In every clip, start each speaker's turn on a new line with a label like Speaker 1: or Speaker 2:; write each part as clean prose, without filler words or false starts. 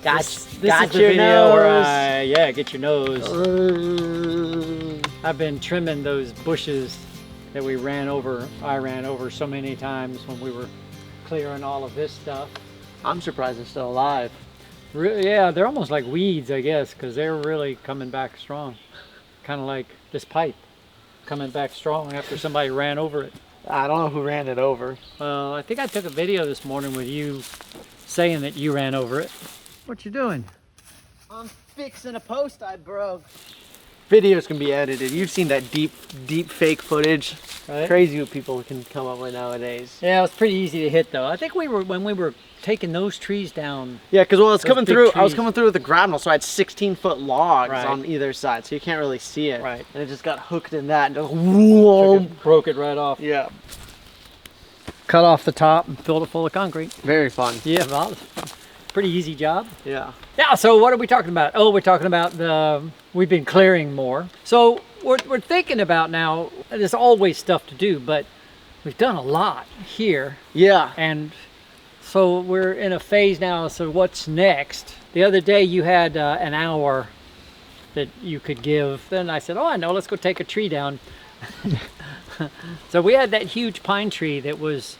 Speaker 1: This
Speaker 2: got
Speaker 1: is the
Speaker 2: your
Speaker 1: video
Speaker 2: nose.
Speaker 1: where yeah, get your nose. I've been trimming those bushes that I ran over so many times when we were clearing all of this stuff.
Speaker 2: I'm surprised it's still alive.
Speaker 1: Yeah, they're almost like weeds, I guess, because they're really coming back strong. Kind of like this pipe coming back strong after somebody ran over it.
Speaker 2: I don't know who ran it over.
Speaker 1: Well, I think I took a video this morning with you saying that you ran over it. What you doing?
Speaker 2: I'm fixing a post I broke. Videos can be edited. You've seen that deep fake footage.
Speaker 1: Right?
Speaker 2: Crazy what people can come up with nowadays.
Speaker 1: Yeah, it was pretty easy to hit though. I think when we were taking those trees down.
Speaker 2: Yeah, because I was
Speaker 1: Those
Speaker 2: coming
Speaker 1: big
Speaker 2: through. I was
Speaker 1: trees.
Speaker 2: coming through with the grapnel, so I had 16-foot logs
Speaker 1: Right.
Speaker 2: on either side, so you can't really see it.
Speaker 1: Right.
Speaker 2: And it just got hooked in that, and just whoa.
Speaker 1: Broke it right off.
Speaker 2: Yeah.
Speaker 1: Cut off the top and filled it full of concrete.
Speaker 2: Very fun.
Speaker 1: Yeah, well, pretty easy job.
Speaker 2: Yeah.
Speaker 1: Yeah, so what are we talking about? Oh, we're talking about we've been clearing more. So we're thinking about now, there's always stuff to do, but we've done a lot here.
Speaker 2: Yeah.
Speaker 1: And so we're in a phase now, so what's next? The other day you had an hour that you could give. Then I said, oh, I know, let's go take a tree down. So we had that huge pine tree there was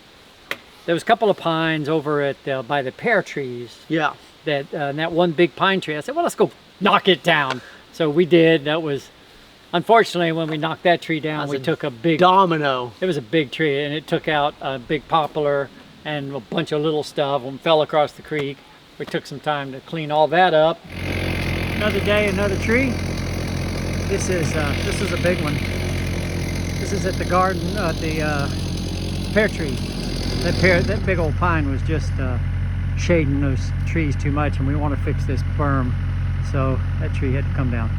Speaker 1: a couple of pines over at by the pear trees.
Speaker 2: Yeah.
Speaker 1: That one big pine tree. I said, well, let's go knock it down. So we did. That was, unfortunately, when we knocked that tree down, we took a big
Speaker 2: domino.
Speaker 1: It was a big tree, and it took out a big poplar and a bunch of little stuff and fell across the creek. We took some time to clean all that up. Another day, another tree. This is a big one. This is at the garden, the pear tree. That big old pine was just shading those trees too much, and we want to fix this berm, so that tree had to come down.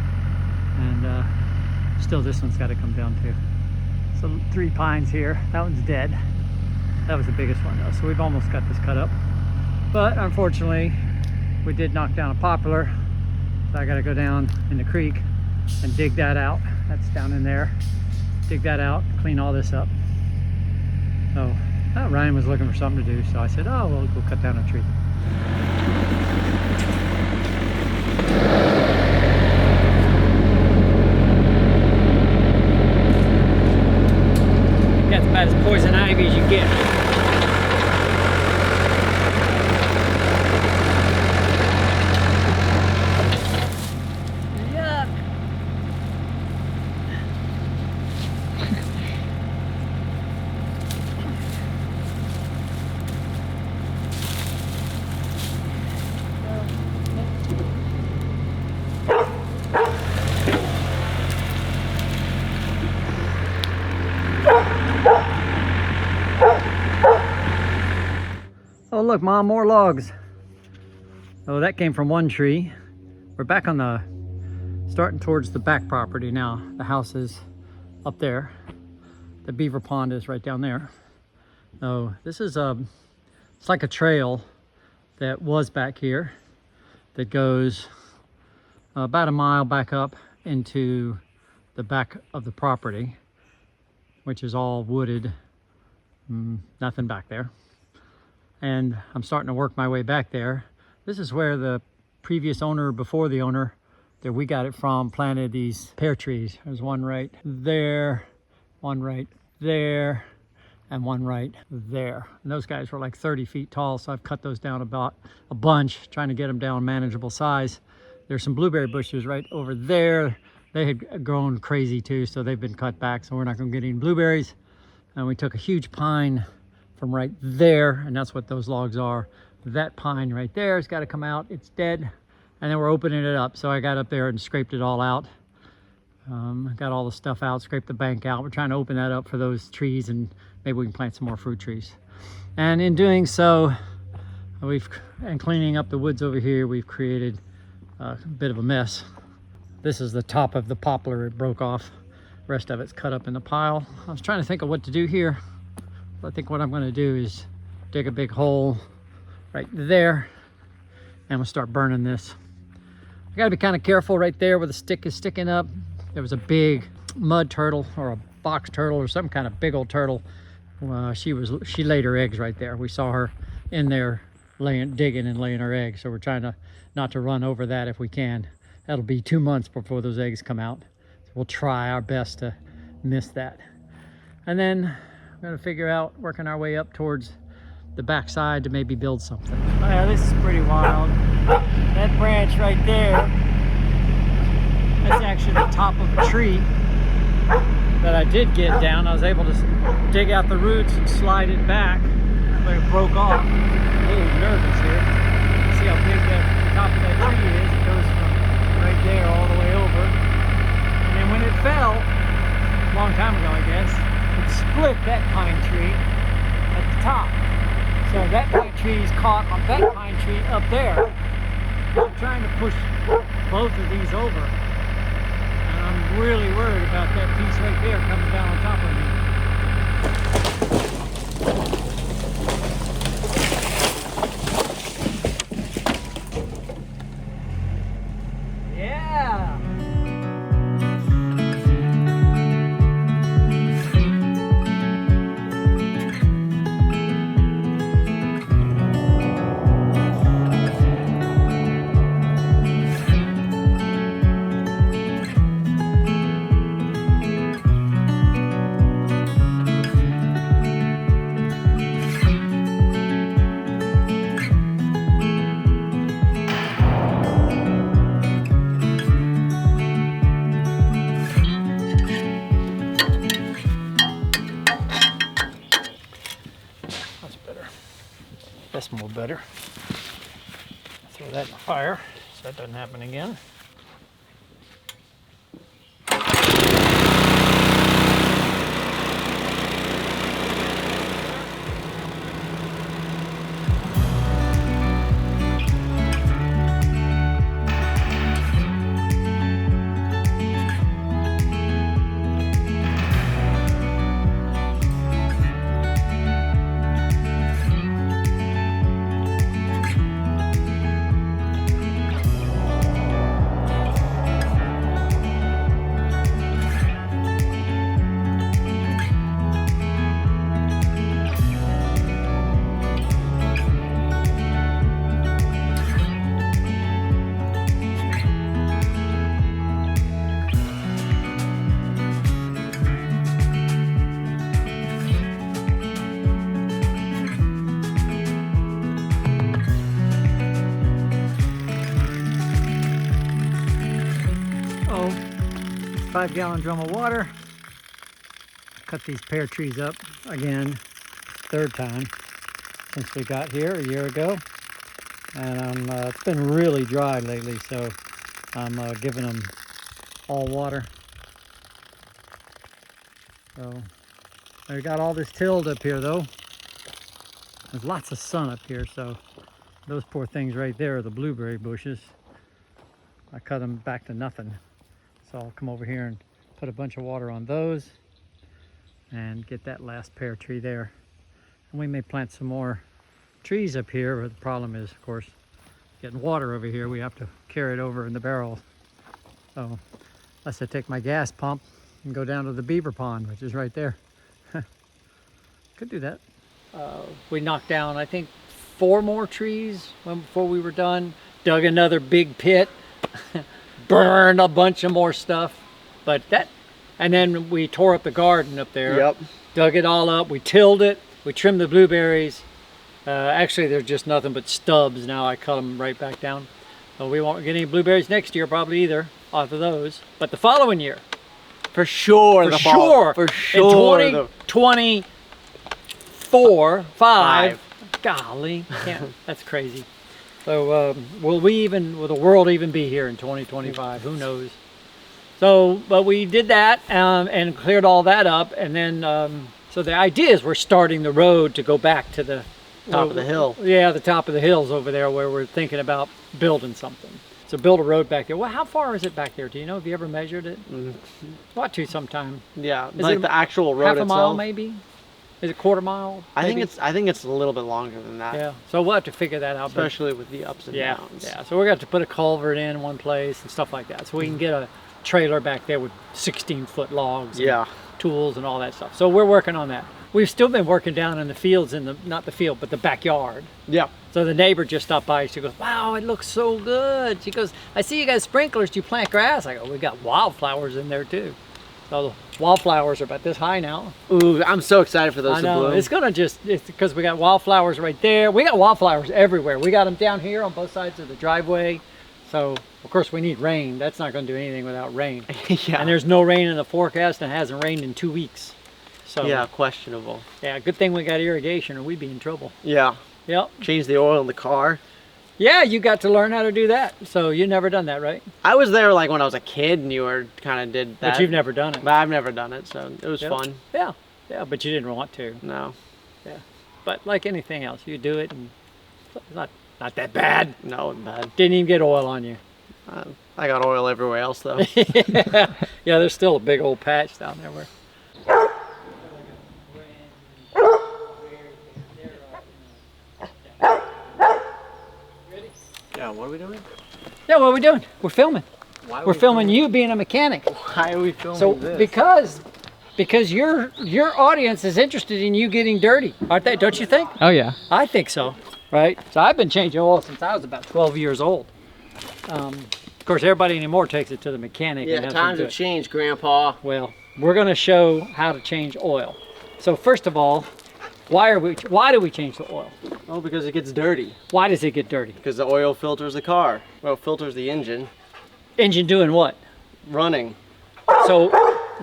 Speaker 1: And still, this one's got to come down too. So 3 pines here. That one's dead. That was the biggest one though, so we've almost got this cut up. But unfortunately, we did knock down a poplar, so I got to go down in the creek and dig that out. That's down in there. Dig that out, clean all this up. So Ryan was looking for something to do, so I said, oh, well, we'll cut down a tree. That's about as poison ivy as you get. Yuck. Oh look, Mom, more logs. Oh, that came from one tree. We're back on starting towards the back property now. The house is up there. The beaver pond is right down there. Oh, this is it's like a trail that was back here that goes about a mile back up into the back of the property, which is all wooded, nothing back there. And I'm starting to work my way back there. This is where the previous owner, before the owner that we got it from, planted these pear trees. There's one right there, one right there, and one right there. And those guys were like 30 feet tall, so I've cut those down about a bunch, trying to get them down manageable size. There's some blueberry bushes right over there. They had grown crazy too, so they've been cut back, so we're not gonna get any blueberries. And we took a huge pine from right there, and that's what those logs are. That pine right there has got to come out. It's dead. And then we're opening it up. So I got up there and scraped it all out. Got all the stuff out, scraped the bank out. We're trying to open that up for those trees, and maybe we can plant some more fruit trees. And in doing so, and cleaning up the woods over here, we've created a bit of a mess. This is the top of the poplar. It broke off. The rest of it's cut up in the pile. I was trying to think of what to do here. I think what I'm going to do is dig a big hole right there, and we'll start burning this. I got to be kind of careful right there where the stick is sticking up. There was a big mud turtle or a box turtle or some kind of big old turtle. She laid her eggs right there. We saw her in there digging and laying our eggs. So we're trying to not to run over that if we can. That'll be 2 months before those eggs come out. So we'll try our best to miss that. And then we're gonna figure out working our way up towards the backside to maybe build something. Oh yeah, this is pretty wild. That branch right there, that's actually the top of a tree that I did get down. I was able to dig out the roots and slide it back, but it broke off. I'm a little nervous here. See how big the top of that tree is. It goes from right there all the way over. And then when it fell, a long time ago I guess, it split that pine tree at the top. So that pine tree is caught on that pine tree up there. I'm trying to push both of these over. And I'm really worried about that piece right there coming down on top of me. Yeah! That's more better. Throw that in the fire so that doesn't happen again. Oh, 5-gallon drum of water. Cut these pear trees up again, third time since we got here a year ago. And it's been really dry lately, so I'm giving them all water. So I got all this tilled up here though. There's lots of sun up here, so those poor things right there are the blueberry bushes. I cut them back to nothing. So I'll come over here and put a bunch of water on those and get that last pear tree there. And we may plant some more trees up here, but the problem is, of course, getting water over here. We have to carry it over in the barrel. So unless I take my gas pump and go down to the beaver pond, which is right there. Could do that. We knocked down, I think, 4 more trees before we were done. Dug another big pit. Burned a bunch of more stuff. And then we tore up the garden up there.
Speaker 2: Yep.
Speaker 1: Dug it all up. We tilled it. We trimmed the blueberries. Actually, they're just nothing but stubs now. I cut them right back down. So we won't get any blueberries next year probably either off of those. But the following year.
Speaker 2: For sure.
Speaker 1: For sure.
Speaker 2: For sure.
Speaker 1: In 2024, 5. Golly, that's crazy. So will the world even be here in 2025? Who knows? So, but we did that and cleared all that up, and then so the idea is we're starting the road to go back to the
Speaker 2: top of the hill.
Speaker 1: Yeah, the top of the hills over there where we're thinking about building something. So build a road back there. Well, how far is it back there? Do you know? Have you ever measured it? Ought to sometime.
Speaker 2: Yeah,
Speaker 1: Is
Speaker 2: like
Speaker 1: it
Speaker 2: the actual road
Speaker 1: half a
Speaker 2: itself.
Speaker 1: mile maybe? Is it quarter mile?
Speaker 2: I
Speaker 1: maybe?
Speaker 2: think it's a little bit longer than that.
Speaker 1: Yeah. So we'll have to figure that out. but-
Speaker 2: Especially with the ups and
Speaker 1: Yeah,
Speaker 2: downs.
Speaker 1: yeah. So we're going to have to put a culvert in one place and stuff like that. So we can get a trailer back there with 16-foot logs, and
Speaker 2: Yeah.
Speaker 1: tools and all that stuff. So we're working on that. we've still been working down in the fields, not the field, but the backyard.
Speaker 2: Yeah.
Speaker 1: So the neighbor just stopped by. She goes, wow, it looks so good. She goes, I see you guys sprinklers. Do you plant grass? I go, we got wildflowers in there too. So the wildflowers are about this high now.
Speaker 2: Ooh, I'm so excited for those
Speaker 1: I
Speaker 2: to
Speaker 1: know,
Speaker 2: bloom.
Speaker 1: it's because we got wildflowers right there. We got wildflowers everywhere. We got them down here on both sides of the driveway. So, of course, we need rain. That's not going to do anything without rain.
Speaker 2: Yeah.
Speaker 1: And there's no rain in the forecast, and it hasn't rained in 2 weeks. So,
Speaker 2: Yeah, questionable.
Speaker 1: yeah, good thing we got irrigation, or we'd be in trouble.
Speaker 2: Yeah.
Speaker 1: Yep.
Speaker 2: Change the oil in the car.
Speaker 1: Yeah, you got to learn how to do that. So you never done that, right?
Speaker 2: I was there like when I was a kid, and you were kind of did that.
Speaker 1: But you've never done it.
Speaker 2: But I've never done it, so it was
Speaker 1: Yep.
Speaker 2: fun.
Speaker 1: Yeah, yeah, but you didn't want to.
Speaker 2: No.
Speaker 1: Yeah, but like anything else, you do it, and it's not that bad.
Speaker 2: No, bad.
Speaker 1: Didn't even get oil on you.
Speaker 2: I got oil everywhere else though.
Speaker 1: Yeah, there's still a big old patch down there where.
Speaker 2: Yeah, what are we doing?
Speaker 1: Yeah, what are we doing? We're filming.
Speaker 2: Why are
Speaker 1: We're
Speaker 2: we
Speaker 1: filming you being a mechanic.
Speaker 2: Why are we filming
Speaker 1: So
Speaker 2: this?
Speaker 1: because your audience is interested in you getting dirty, aren't they? Don't you think?
Speaker 2: Oh yeah.
Speaker 1: I think so. Right. So I've been changing oil since I was about 12 years old. Of course, everybody anymore takes it to the mechanic.
Speaker 2: Yeah,
Speaker 1: and has them
Speaker 2: times
Speaker 1: do
Speaker 2: have
Speaker 1: it.
Speaker 2: changed, Grandpa.
Speaker 1: Well, we're going to show how to change oil. So first of all, why do we change the oil?
Speaker 2: Oh, because it gets dirty.
Speaker 1: Why does it get dirty?
Speaker 2: Because the oil filters the car. Well, it filters the engine.
Speaker 1: Engine doing what?
Speaker 2: Running.
Speaker 1: So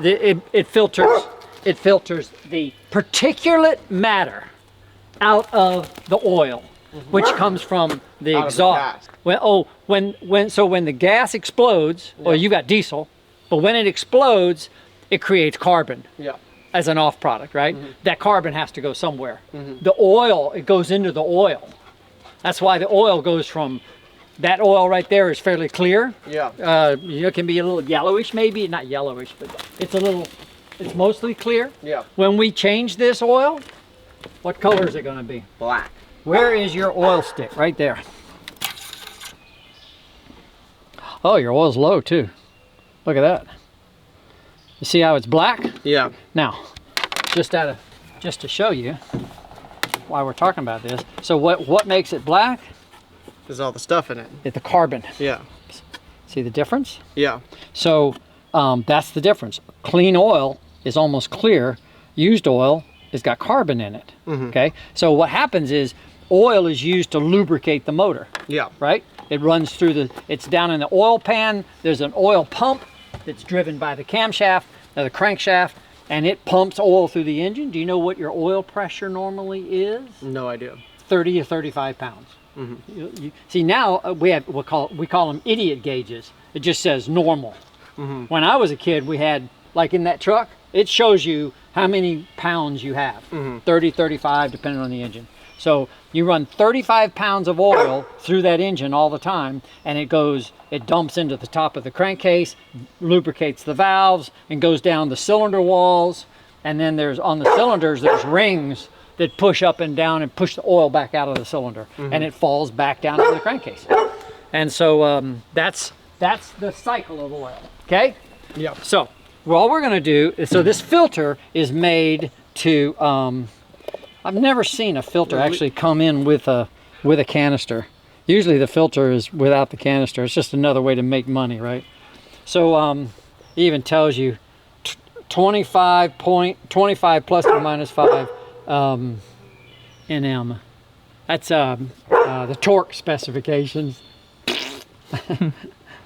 Speaker 1: it filters the particulate matter out of the oil, which comes from the
Speaker 2: Out of the
Speaker 1: exhaust.
Speaker 2: gas.
Speaker 1: Well, when the gas explodes, or you got diesel, but when it explodes, it creates carbon
Speaker 2: Yeah.
Speaker 1: as an off product, right? That carbon has to go somewhere. The oil, it goes into the oil. That's why the oil goes from, that oil right there is fairly clear.
Speaker 2: Yeah.
Speaker 1: It can be a little yellowish, maybe not yellowish, but it's mostly clear.
Speaker 2: Yeah.
Speaker 1: When we change this oil, what color is it going to be?
Speaker 2: Black.
Speaker 1: Where is your oil stick? Right there. Oh, your oil's low too. Look at that. You see how it's black?
Speaker 2: Yeah.
Speaker 1: Now, just to show you why we're talking about this. So what makes it black?
Speaker 2: There's all the stuff in it.
Speaker 1: It's the carbon.
Speaker 2: Yeah.
Speaker 1: See the difference?
Speaker 2: Yeah.
Speaker 1: So that's the difference. Clean oil is almost clear. Used oil has got carbon in it. Okay. So what happens is oil is used to lubricate the motor.
Speaker 2: Yeah.
Speaker 1: Right? It runs through it's down in the oil pan. There's an oil pump that's driven by the camshaft, the crankshaft, and it pumps oil through the engine. Do you know what your oil pressure normally is?
Speaker 2: No idea.
Speaker 1: 30 to 35 pounds. See, now we call them idiot gauges. It just says normal. When I was a kid, we had, like in that truck, it shows you how many pounds you have. 30, 35, depending on the engine. So you run 35 pounds of oil through that engine all the time, and it dumps into the top of the crankcase, lubricates the valves, and goes down the cylinder walls. And then on the cylinders, there's rings that push up and down and push the oil back out of the cylinder, and it falls back down to the crankcase. And so that's the cycle of oil. Okay.
Speaker 2: Yeah.
Speaker 1: So all we're going to do is, so this filter is made to. I've never seen a filter actually come in with a canister. Usually the filter is without the canister. It's just another way to make money, right? So it even tells you 25 plus or minus 5 Nm. That's the torque specifications.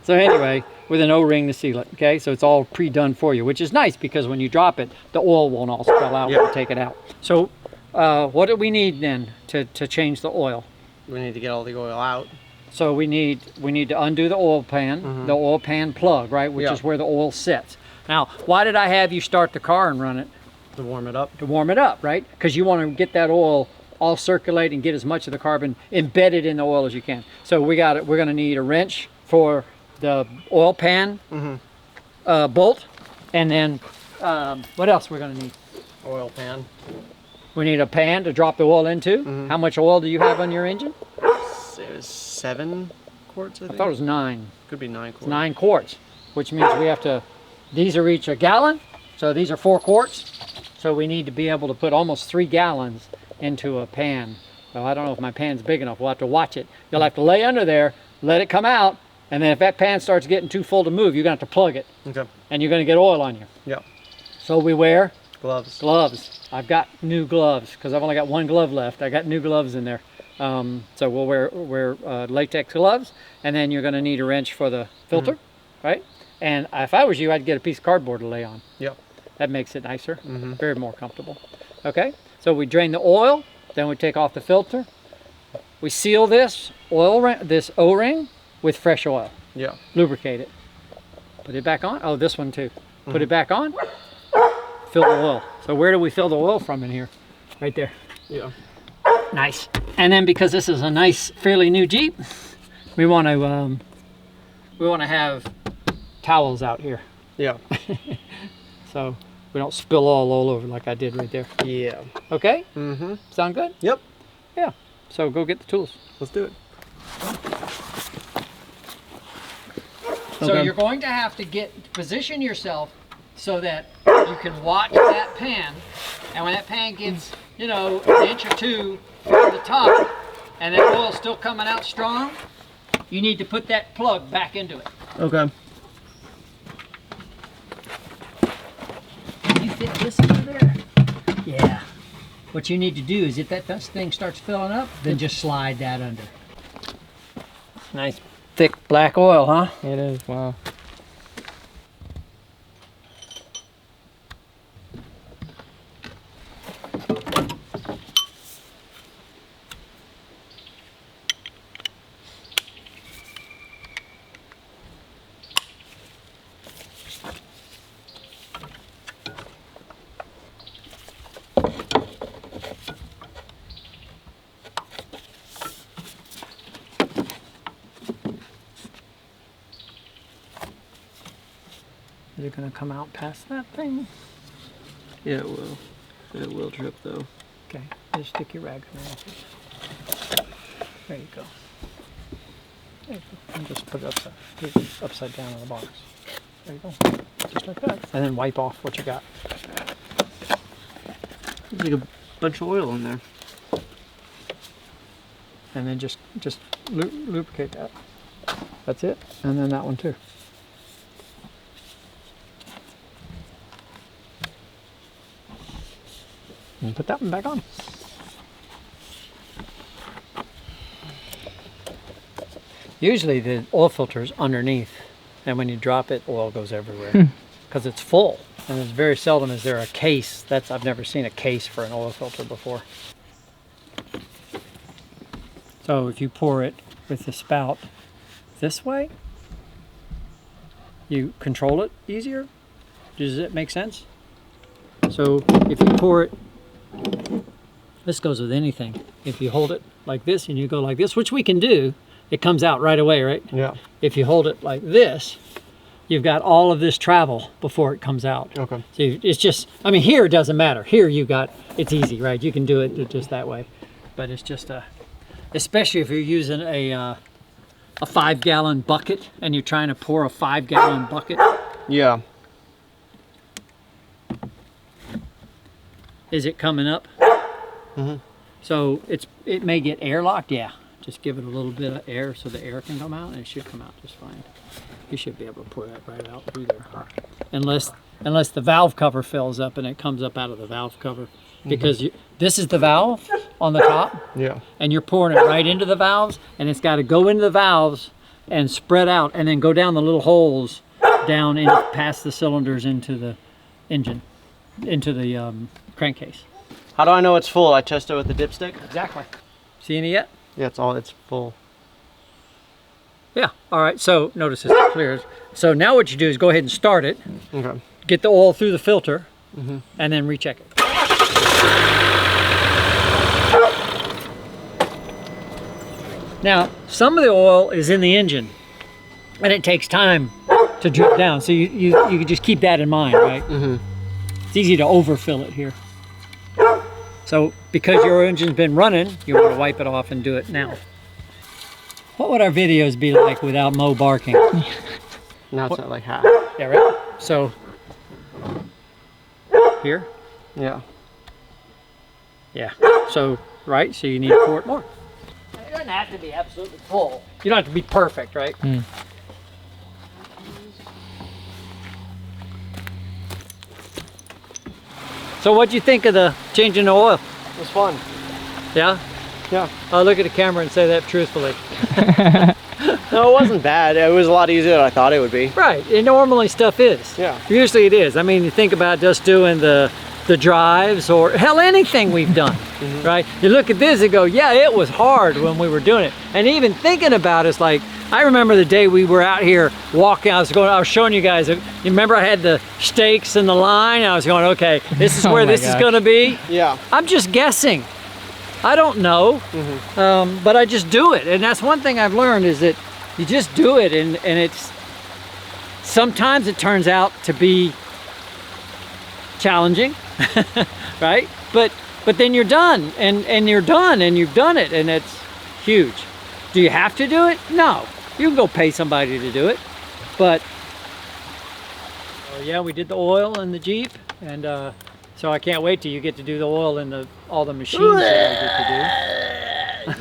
Speaker 1: So anyway, with an O-ring to seal it, okay? So it's all pre-done for you, which is nice because when you drop it, the oil won't all spill out when you take it out. So what do we need then to change the oil?
Speaker 2: We need to get all the oil out.
Speaker 1: So we need to undo the oil pan, the oil pan plug, right? Which is where the oil sits. Now, why did I have you start the car and run it?
Speaker 2: To warm it up.
Speaker 1: To warm it up, right? Because you want to get that oil all circulate and get as much of the carbon embedded in the oil as you can. So we're going to need a wrench for the oil pan bolt, and then what else we're going to need?
Speaker 2: Oil pan.
Speaker 1: We need a pan to drop the oil into. How much oil do you have on your engine?
Speaker 2: It was 7 quarts, I think.
Speaker 1: I thought it was 9.
Speaker 2: Could be 9 quarts.
Speaker 1: 9 quarts, which means we have to, these are each a gallon, so these are 4 quarts. So we need to be able to put almost 3 gallons into a pan. Well, I don't know if my pan's big enough. We'll have to watch it. You'll have to lay under there, let it come out, and then if that pan starts getting too full to move, you're going to have to plug it.
Speaker 2: Okay.
Speaker 1: And you're going to get oil on you.
Speaker 2: Yeah.
Speaker 1: So we wear
Speaker 2: gloves.
Speaker 1: Gloves. I've got new gloves because I've only got 1 glove left. I got new gloves in there. So we'll wear latex gloves, and then you're going to need a wrench for the filter, right? And if I was you, I'd get a piece of cardboard to lay on.
Speaker 2: Yep.
Speaker 1: That makes it nicer, very more comfortable. Okay, so we drain the oil, then we take off the filter. We seal this O-ring with fresh oil.
Speaker 2: Yeah.
Speaker 1: Lubricate it. Put it back on. Oh, this one too. Put it back on. Fill the oil. So where do we fill the oil from in here? Right there.
Speaker 2: Yeah.
Speaker 1: Nice. And then because this is a nice, fairly new Jeep, we want to have towels out here.
Speaker 2: Yeah.
Speaker 1: So we don't spill all over like I did right there.
Speaker 2: Yeah.
Speaker 1: Okay?
Speaker 2: Mm-hmm.
Speaker 1: Sound good?
Speaker 2: Yep.
Speaker 1: Yeah. So go get the tools.
Speaker 2: Let's do it.
Speaker 1: So you're going to have to position yourself so that you can watch that pan, and when that pan gets, you know, an inch or 2 from the top, and that oil's still coming out strong, you need to put that plug back into it.
Speaker 2: Okay.
Speaker 1: Can you fit this under there? Yeah. What you need to do is if that thing starts filling up, then just slide that under. Nice thick black oil, huh?
Speaker 2: It is. Wow.
Speaker 1: Is it going to come out past that thing?
Speaker 2: Yeah, it will. It will drip though.
Speaker 1: Okay, just stick your rag in there. There you go. There you go. And just put it upside down in the box. There you go. Just like that. And then wipe off what you got.
Speaker 2: There's like a bunch of oil in there.
Speaker 1: And then just lubricate that. That's it. And then that one too. And put that one back on. Usually the oil filter is underneath, and when you drop it, oil goes everywhere because it's full. And it's very seldom is there a case. I've never seen a case for an oil filter before. So if you pour it with the spout this way, you control it easier. Does it make sense? So if you pour it, this goes with anything. If you hold it like this and you go like this, which we can do, it comes out right away, right?
Speaker 2: Yeah.
Speaker 1: If you hold it like this, you've got all of this travel before it comes out.
Speaker 2: Okay.
Speaker 1: So it's just, I mean, here it doesn't matter. Here it's easy, right? You can do it just that way. But it's just especially if you're using a 5-gallon bucket and you're trying to pour a 5-gallon bucket.
Speaker 2: Yeah.
Speaker 1: Is it coming up?
Speaker 2: Mm-hmm.
Speaker 1: So it may get airlocked. Yeah, just give it a little bit of air so the air can come out, and it should come out just fine. You should be able to pour that right out through there, unless the valve cover fills up and it comes up out of the valve cover, because this is the valve on the top.
Speaker 2: Yeah.
Speaker 1: And you're pouring it right into the valves, and it's got to go into the valves and spread out, and then go down the little holes down in past the cylinders into the engine, into the crankcase.
Speaker 2: How do I know it's full? I test it with the dipstick?
Speaker 1: Exactly. See any yet?
Speaker 2: Yeah, it's full.
Speaker 1: Yeah. All right. So notice it's clear. So now what you do is go ahead and start it.
Speaker 2: Okay.
Speaker 1: Get the oil through the filter, and then recheck it. Now, some of the oil is in the engine, and it takes time to drip down. So you can just keep that in mind, right? It's easy to overfill it here. So because your engine's been running, you want to wipe it off and do it now. What would our videos be like without Mo barking?
Speaker 2: Now it's at like half.
Speaker 1: Yeah, right? So here,
Speaker 2: Yeah.
Speaker 1: Yeah. So, right? So you need to pour it more. It doesn't have to be absolutely full. You don't have to be perfect, right? So what'd you think of the changing the oil?
Speaker 2: It was fun.
Speaker 1: Yeah?
Speaker 2: Yeah.
Speaker 1: I'll look at the camera and say that truthfully.
Speaker 2: No, it wasn't bad. It was a lot easier than I thought it would be.
Speaker 1: Right. And normally stuff is.
Speaker 2: Yeah.
Speaker 1: Usually it is. I mean, you think about just doing the drives or hell, anything we've done, right? You look at this and go, yeah, it was hard when we were doing it. And even thinking about it's like, I remember the day we were out here walking, I was showing you guys, you remember I had the stakes and the line? I was going, okay, this is where this is gonna be.
Speaker 2: Yeah.
Speaker 1: I'm just guessing. I don't know, but I just do it. And that's one thing I've learned is that you just do it and it's, sometimes it turns out to be challenging, right? But then you're done and you're done and you've done it and it's huge. Do you have to do it? No. You can go pay somebody to do it. But, oh yeah, we did the oil in the Jeep and so I can't wait till you get to do the oil in all the machines that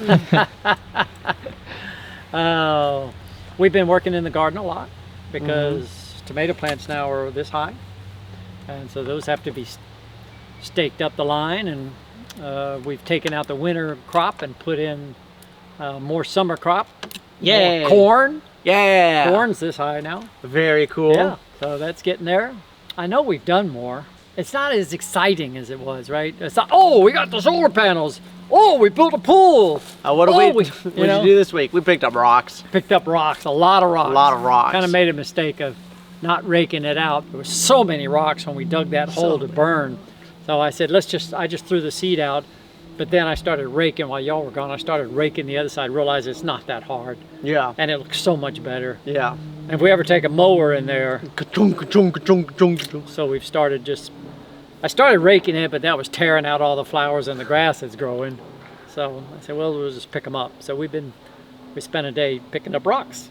Speaker 1: I get to do. Oh, we've been working in the garden a lot because tomato plants now are this high. And so those have to be staked up the line and we've taken out the winter crop and put in more summer crop.
Speaker 2: Yeah.
Speaker 1: More corn.
Speaker 2: Yeah.
Speaker 1: Corn's this high now.
Speaker 2: Very cool.
Speaker 1: Yeah, so that's getting there. I know we've done more. It's not as exciting as it was, right? It's not, oh, we got the solar panels. Oh, we built a pool.
Speaker 2: What did you do this week? We picked up rocks.
Speaker 1: Picked up rocks, a lot of rocks.
Speaker 2: A lot of rocks.
Speaker 1: Kind of made a mistake of not raking it out. There was so many rocks when we dug that hole to burn. So I said, I just threw the seed out, but then I started raking while y'all were gone. I started raking the other side, realized it's not that hard.
Speaker 2: Yeah.
Speaker 1: And it looks so much better.
Speaker 2: Yeah.
Speaker 1: And if we ever take a mower in there, so we've started I started raking it, but that was tearing out all the flowers and the grass that's growing. So I said, well, we'll just pick them up. So we spent a day picking up rocks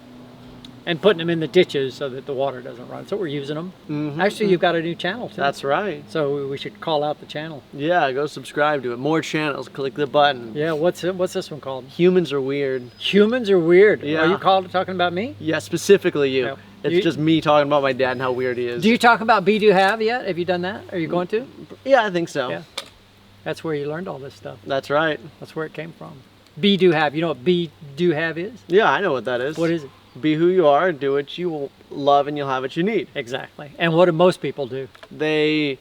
Speaker 1: and putting them in the ditches so that the water doesn't run. So we're using them. Actually, you've got a new channel too.
Speaker 2: That's right.
Speaker 1: So we should call out the channel.
Speaker 2: Yeah, go subscribe to it. More channels, click the button.
Speaker 1: Yeah, what's this one called?
Speaker 2: Humans are weird.
Speaker 1: Humans are weird.
Speaker 2: Yeah.
Speaker 1: Are you talking about me?
Speaker 2: Yeah, specifically you.
Speaker 1: Yeah.
Speaker 2: It's just me talking about my dad and how weird he is.
Speaker 1: Do you talk about Be Do Have yet? Have you done that? Are you going to?
Speaker 2: Yeah, I think so.
Speaker 1: Yeah. That's where you learned all this stuff.
Speaker 2: That's right.
Speaker 1: That's where it came from. Be Do Have. You know what Be Do Have is?
Speaker 2: Yeah, I know what that is.
Speaker 1: What is it?
Speaker 2: Be who you are, do what you love, and you'll have what you need.
Speaker 1: Exactly. And what do most people do?
Speaker 2: They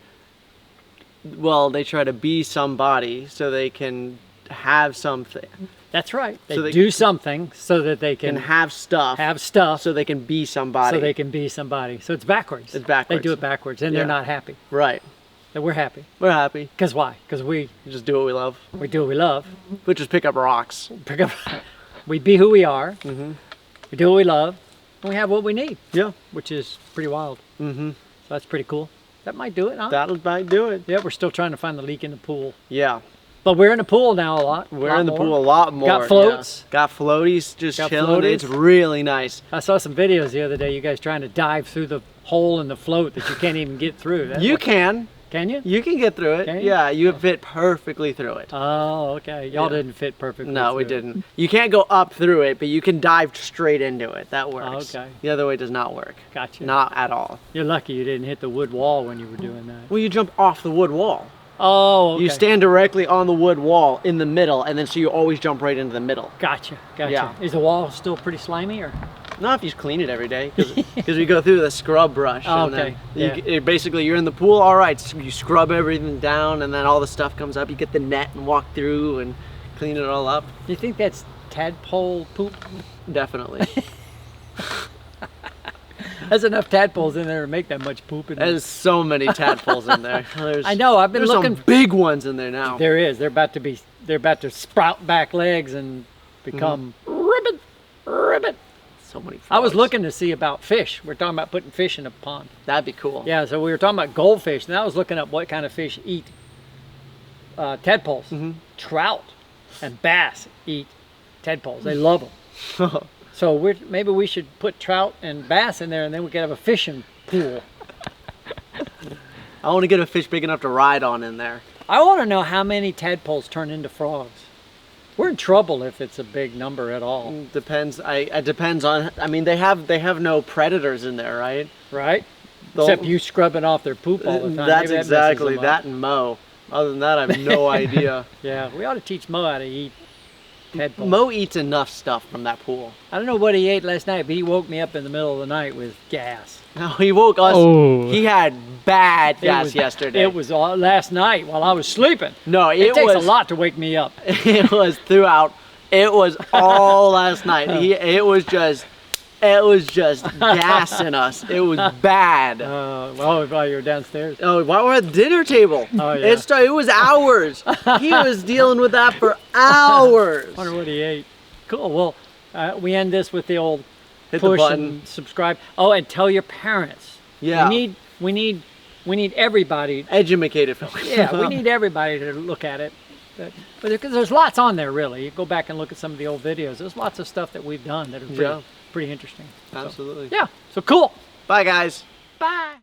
Speaker 2: try to be somebody so they can have something.
Speaker 1: That's right. They,
Speaker 2: So they
Speaker 1: do something so that they can
Speaker 2: have stuff.
Speaker 1: have stuff
Speaker 2: so they can be somebody.
Speaker 1: so they can be somebody. So it's backwards.
Speaker 2: It's backwards.
Speaker 1: They do it backwards and
Speaker 2: Yeah.
Speaker 1: they're not happy.
Speaker 2: Right.
Speaker 1: And we're happy.
Speaker 2: We're happy.
Speaker 1: Because why? Because we
Speaker 2: Just do what we love.
Speaker 1: do what we love.
Speaker 2: We just pick up rocks.
Speaker 1: Pick up, we be who we are. We do what we love. And we have what we need.
Speaker 2: Yeah.
Speaker 1: Which is pretty wild. So that's pretty cool. That might do it, huh?
Speaker 2: That'll might do it.
Speaker 1: Yeah, we're still trying to find the leak in the pool.
Speaker 2: Yeah.
Speaker 1: But we're in the pool now a lot.
Speaker 2: We're in the pool a lot more.
Speaker 1: Got floats.
Speaker 2: Yeah. Got floaties just
Speaker 1: Got
Speaker 2: chilling.
Speaker 1: floaties.
Speaker 2: It's really nice.
Speaker 1: I saw some videos the other day, you guys trying to dive through the hole in the float that you can't even get through. That's
Speaker 2: You can.
Speaker 1: Can you?
Speaker 2: You can get through it.
Speaker 1: Can you?
Speaker 2: Yeah, you fit perfectly through it.
Speaker 1: Oh, okay. Y'all
Speaker 2: Yeah.
Speaker 1: didn't fit perfectly.
Speaker 2: No, we
Speaker 1: through it.
Speaker 2: didn't. You can't go up through it, but you can dive straight into it. That works.
Speaker 1: okay.
Speaker 2: The other way does not work.
Speaker 1: Gotcha.
Speaker 2: Not at all.
Speaker 1: You're lucky you didn't hit the wood wall when you were doing that.
Speaker 2: Well, you jump off the wood wall.
Speaker 1: Oh, okay.
Speaker 2: You stand directly on the wood wall in the middle, and then so you always jump right into the middle.
Speaker 1: Gotcha.
Speaker 2: Yeah.
Speaker 1: Is the wall still pretty slimy or?
Speaker 2: Not if you just clean it every day, because we go through the scrub brush.
Speaker 1: Oh,
Speaker 2: and
Speaker 1: okay.
Speaker 2: Then basically, you're in the pool, all right, so you scrub everything down, and then all the stuff comes up. You get the net and walk through and clean it all up.
Speaker 1: Do you think that's tadpole poop?
Speaker 2: Definitely.
Speaker 1: There's enough tadpoles in there to make that much poop.
Speaker 2: There's so many tadpoles in there.
Speaker 1: I know. I've been
Speaker 2: There's
Speaker 1: looking.
Speaker 2: some big ones in there now.
Speaker 1: There is. They're about to sprout back legs and become ribbit.
Speaker 2: So many frogs.
Speaker 1: I was looking to see about fish. We're talking about putting fish in a pond.
Speaker 2: That'd be cool.
Speaker 1: Yeah, so we were talking about goldfish, and I was looking up what kind of fish eat tadpoles. Trout and bass eat tadpoles. They love them. So maybe we should put trout and bass in there, and then we could have a fishing pool.
Speaker 2: I want to get a fish big enough to ride on in there.
Speaker 1: I want to know how many tadpoles turn into frogs. We're in trouble if it's a big number at all.
Speaker 2: Depends. It depends on. I mean, they have no predators in there, right?
Speaker 1: Right? Except you scrubbing off their poop all the time.
Speaker 2: That's
Speaker 1: Maybe
Speaker 2: exactly
Speaker 1: messes them
Speaker 2: that, and Mo. Other than that, I have no idea.
Speaker 1: Yeah, we ought to teach Mo how to eat tadpoles.
Speaker 2: Mo eats enough stuff from that pool.
Speaker 1: I don't know what he ate last night, but he woke me up in the middle of the night with gas.
Speaker 2: No, he woke us.
Speaker 1: Oh.
Speaker 2: He had bad gas yesterday.
Speaker 1: It was last night while I was sleeping.
Speaker 2: No,
Speaker 1: it takes a lot to wake me up.
Speaker 2: It was throughout. It was all last night. It was just gassing us. It was bad.
Speaker 1: Well, while you were downstairs.
Speaker 2: Oh, while we're at the dinner table.
Speaker 1: Oh, yeah.
Speaker 2: It was hours. He was dealing with that for hours.
Speaker 1: Wonder what he ate. Cool. Well, we end this with the old
Speaker 2: Hit the
Speaker 1: push
Speaker 2: button.
Speaker 1: and subscribe. Oh, and tell your parents.
Speaker 2: Yeah.
Speaker 1: We need everybody.
Speaker 2: Educated film.
Speaker 1: Yeah, we need everybody to look at it. But there's lots on there, really. You go back and look at some of the old videos. There's lots of stuff that we've done that are pretty interesting.
Speaker 2: Absolutely.
Speaker 1: So, yeah. So cool.
Speaker 2: Bye, guys.
Speaker 1: Bye.